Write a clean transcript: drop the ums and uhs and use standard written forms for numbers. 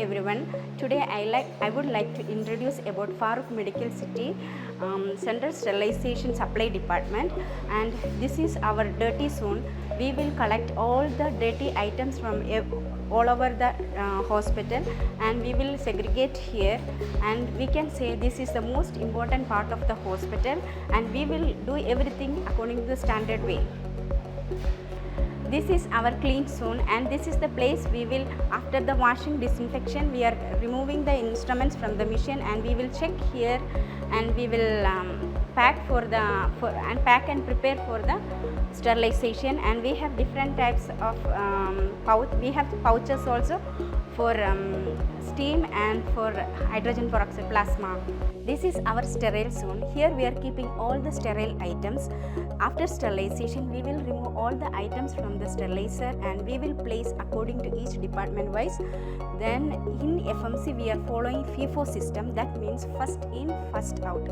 everyone. Today I would like to introduce about Farooq Medical City Central Sterilization Supply Department, and this is our dirty zone. We will collect all the dirty items from all over the hospital, and we will segregate here, and we can say this is the most important part of the hospital, and we will do everything according to the standard way. This is our clean zone, and this is the place we will, after the washing disinfection, we are removing the instruments from the machine, and we will check here, and we will pack and prepare for the sterilization. And we have different types of we have pouches also for steam and for hydrogen peroxide plasma. This is our sterile zone. Here we are keeping all the sterile items. After sterilization, we will remove all the items from the sterilizer, and we will place according to each department wise. Then in FMC we are following FIFO system, that means first in first out.